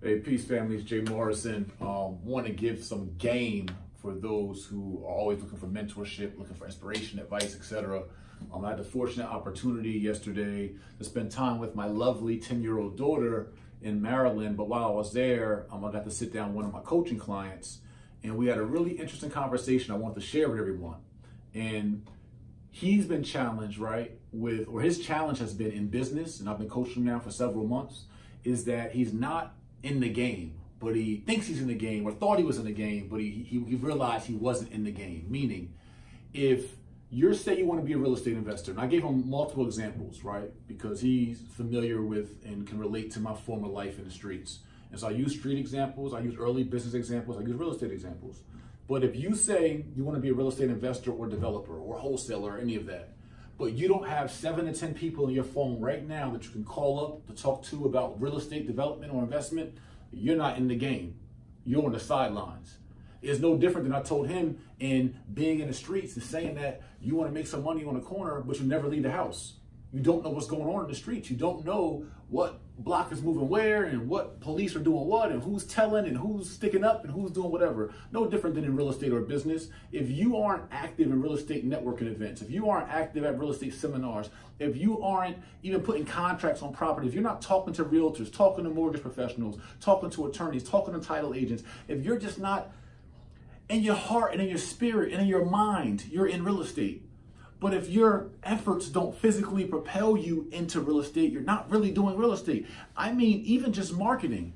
Hey, peace family, it's Jay Morrison. Want to give some game for those who are always looking for mentorship, looking for inspiration, advice, etc. I had the fortunate opportunity yesterday to spend time with my lovely 10-year-old daughter in Maryland. But while I was there, I got to sit down with one of my coaching clients, and we had a really interesting conversation I want to share with everyone. And he's been challenged, right, or his challenge has been in business, and I've been coaching him now for several months, is that he's not in the game, but he thinks he's in the game, or thought he was in the game, but he realized he wasn't in the game. Meaning, if you're saying you want to be a real estate investor, and I gave him multiple examples, right, because he's familiar with and can relate to my former life in the streets. And so I use street examples, I use early business examples, I use real estate examples. But if you say you want to be a real estate investor or developer or wholesaler or any of that, but you don't have 7 to 10 people in your phone right now that you can call up to talk to about real estate development or investment, you're not in the game. You're on the sidelines. It's no different than I told him in being in the streets and saying that you want to make some money on the corner, but you never leave the house. You don't know what's going on in the streets. You don't know what block is moving where and what police are doing what and who's telling and who's sticking up and who's doing whatever. No different than in real estate or business. If you aren't active in real estate networking events, if you aren't active at real estate seminars, if you aren't even putting contracts on property, if you're not talking to realtors, talking to mortgage professionals, talking to attorneys, talking to title agents, if you're just not in your heart and in your spirit and in your mind, you're in real estate. But if your efforts don't physically propel you into real estate, you're not really doing real estate. I mean, even just marketing.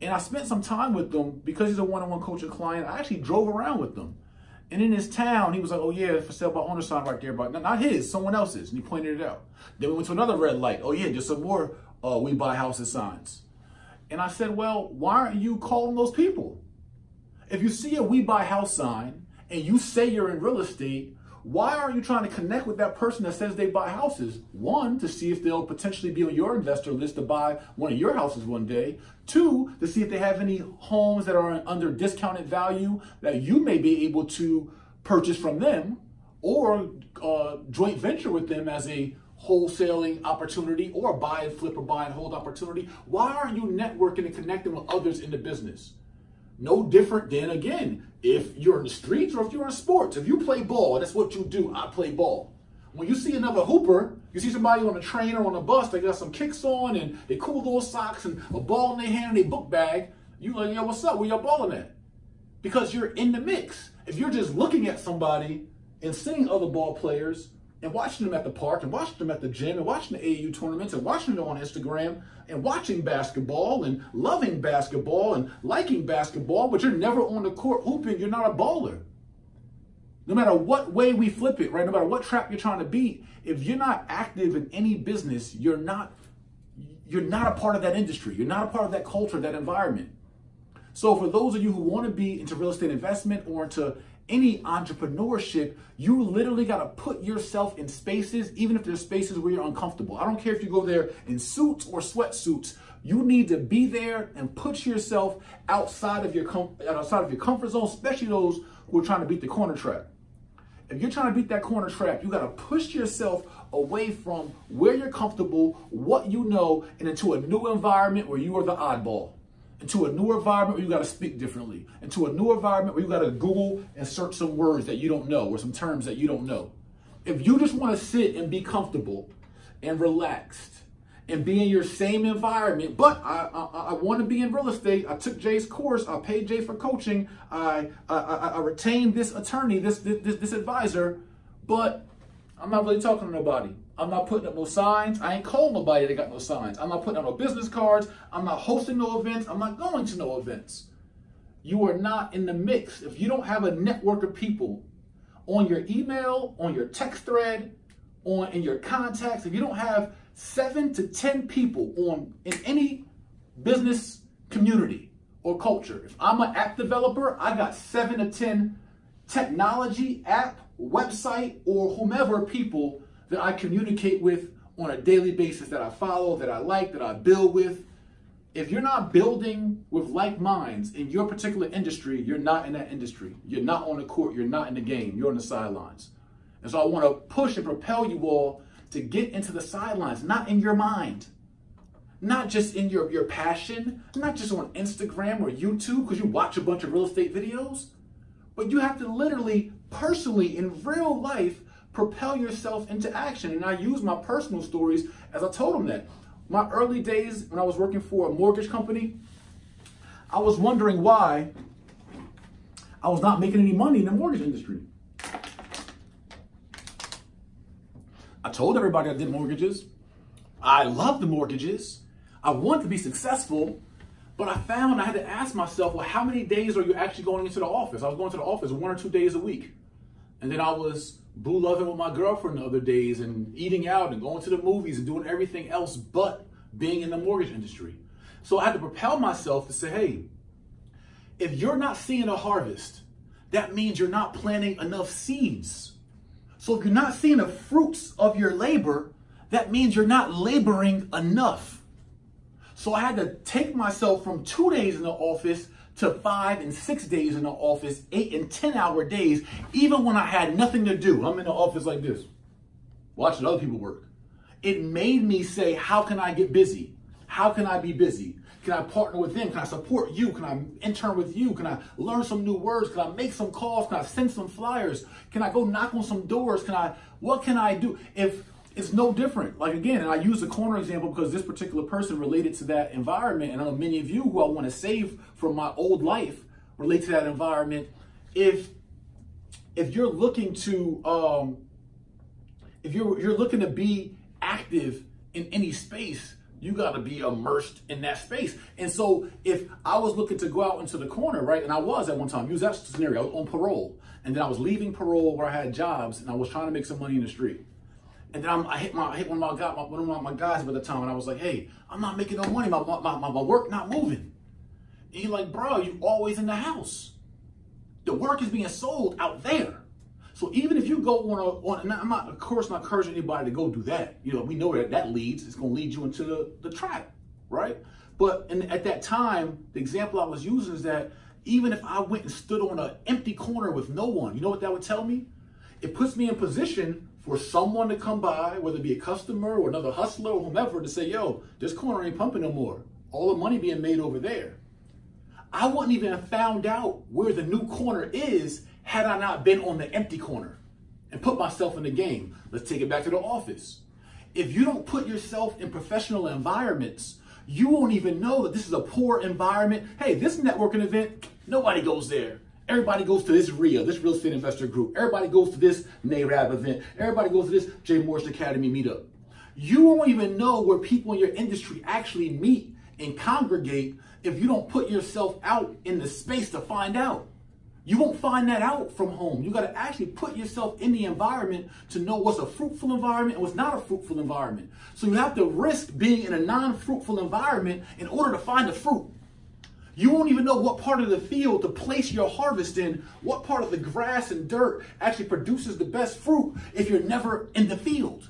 And I spent some time with them because he's a one-on-one coaching client. I actually drove around with them. And in his town, he was like, oh yeah, for sale by owner sign right there. But not his, someone else's. And he pointed it out. Then we went to another red light. Oh yeah, just some more we buy houses signs. And I said, well, why aren't you calling those people? If you see a we buy house sign and you say you're in real estate, why aren't you trying to connect with that person that says they buy houses? 1, to see if they'll potentially be on your investor list to buy one of your houses one day. 2, to see if they have any homes that are under discounted value that you may be able to purchase from them or joint venture with them as a wholesaling opportunity or a buy and flip or buy and hold opportunity. Why aren't you networking and connecting with others in the business? No different than, again, if you're in the streets or if you're in sports. If you play ball, and that's what you do, I play ball. When you see another hooper, you see somebody on a train or on a bus, they got some kicks on and they cool little socks and a ball in their hand and a book bag, you like, yo, what's up? Where y'all balling at? Because you're in the mix. If you're just looking at somebody and seeing other ball players and watching them at the park and watching them at the gym and watching the AAU tournaments and watching them on Instagram and watching basketball and loving basketball and liking basketball, but you're never on the court hooping, you're not a baller. No matter what way we flip it, right? No matter what trap you're trying to beat, if you're not active in any business, you're not a part of that industry. You're not a part of that culture, that environment. So for those of you who want to be into real estate investment or into any entrepreneurship, you literally got to put yourself in spaces, even if there's spaces where you're uncomfortable. I don't care if you go there in suits or sweatsuits. You need to be there and put yourself outside of your comfort zone, especially those who are trying to beat the corner trap. If you're trying to beat that corner trap, you got to push yourself away from where you're comfortable, what you know, and into a new environment where you are the oddball. Into a new environment where you got to speak differently. Into a new environment where you got to Google and search some words that you don't know or some terms that you don't know. If you just want to sit and be comfortable and relaxed and be in your same environment, but I want to be in real estate. I took Jay's course. I paid Jay for coaching. I retained this attorney, this advisor, but I'm not really talking to nobody. I'm not putting up no signs. I ain't calling nobody that got no signs. I'm not putting up no business cards. I'm not hosting no events. I'm not going to no events. You are not in the mix. If you don't have a network of people on your email, on your text thread, in your contacts, if you don't have 7 to 10 people in any business community or culture. If I'm an app developer, I got 7 to 10 technology, app, website, or whomever people that I communicate with on a daily basis, that I follow, that I like, that I build with. If you're not building with like minds in your particular industry, you're not in that industry. You're not on the court. You're not in the game. You're on the sidelines. And so I want to push and propel you all to get into the sidelines, not in your mind, not just in your passion, not just on Instagram or YouTube because you watch a bunch of real estate videos, but you have to literally, personally, in real life, propel yourself into action. And I use my personal stories as I told them that. My early days when I was working for a mortgage company, I was wondering why I was not making any money in the mortgage industry. I told everybody I did mortgages. I loved the mortgages. I wanted to be successful, but I found I had to ask myself, well, how many days are you actually going into the office? I was going to the office 1 or 2 days a week. And then I was boo loving with my girlfriend the other days and eating out and going to the movies and doing everything else but being in the mortgage industry. So I had to propel myself to say, hey, if you're not seeing a harvest, that means you're not planting enough seeds. So if you're not seeing the fruits of your labor, that means you're not laboring enough. So I had to take myself from 2 days in the office to 5 and 6 days in the office, 8 and 10-hour days, even when I had nothing to do. I'm in the office like this, watching other people work. It made me say, how can I get busy? How can I be busy? Can I partner with them? Can I support you? Can I intern with you? Can I learn some new words? Can I make some calls? Can I send some flyers? Can I go knock on some doors? What can I do? If it's no different. Like again, and I use the corner example because this particular person related to that environment, and I know many of you who I want to save from my old life relate to that environment. If you're looking to if you're looking to be active in any space, you got to be immersed in that space. And so if I was looking to go out into the corner, right, and I was at one time, use that scenario, I was on parole, and then I was leaving parole where I had jobs, and I was trying to make some money in the street. And then I hit one of my guys at the time, and I was like, hey, I'm not making no money. My work not moving. And he's like, bro, you always in the house. The work is being sold out there. So even if you go on and I'm not, of course, not encouraging anybody to go do that. You know, we know where that leads. It's going to lead you into the trap, right? But at that time, the example I was using is that even if I went and stood on an empty corner with no one, you know what that would tell me? It puts me in position for someone to come by, whether it be a customer or another hustler or whomever, to say, yo, this corner ain't pumping no more. All the money being made over there. I wouldn't even have found out where the new corner is had I not been on the empty corner and put myself in the game. Let's take it back to the office. If you don't put yourself in professional environments, you won't even know that this is a poor environment. Hey, this networking event, nobody goes there. Everybody goes to this RIA, this real estate investor group. Everybody goes to this NARAB event. Everybody goes to this J. Morrison Academy meetup. You won't even know where people in your industry actually meet and congregate if you don't put yourself out in the space to find out. You won't find that out from home. You got to actually put yourself in the environment to know what's a fruitful environment and what's not a fruitful environment. So you have to risk being in a non-fruitful environment in order to find the fruit. You won't even know what part of the field to place your harvest in, what part of the grass and dirt actually produces the best fruit if you're never in the field.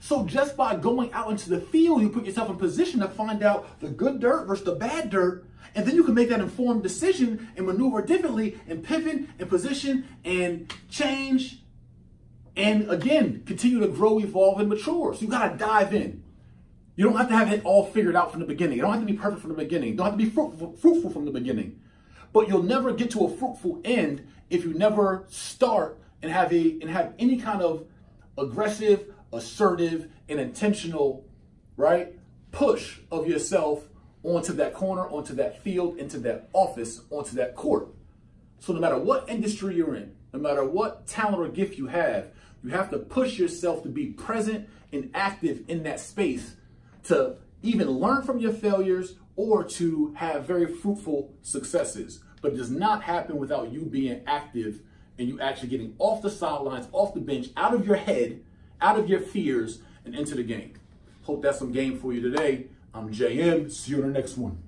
So just by going out into the field, you put yourself in position to find out the good dirt versus the bad dirt, and then you can make that informed decision and maneuver differently and pivot and position and change and again, continue to grow, evolve, and mature. So you got to dive in. You don't have to have it all figured out from the beginning. You don't have to be perfect from the beginning. You don't have to be fruitful from the beginning. But you'll never get to a fruitful end if you never start and have any kind of aggressive, assertive, and intentional, right, push of yourself onto that corner, onto that field, into that office, onto that court. So no matter what industry you're in, no matter what talent or gift you have to push yourself to be present and active in that space to even learn from your failures or to have very fruitful successes. But it does not happen without you being active and you actually getting off the sidelines, off the bench, out of your head, out of your fears, and into the game. Hope that's some game for you today. I'm JM. See you in the next one.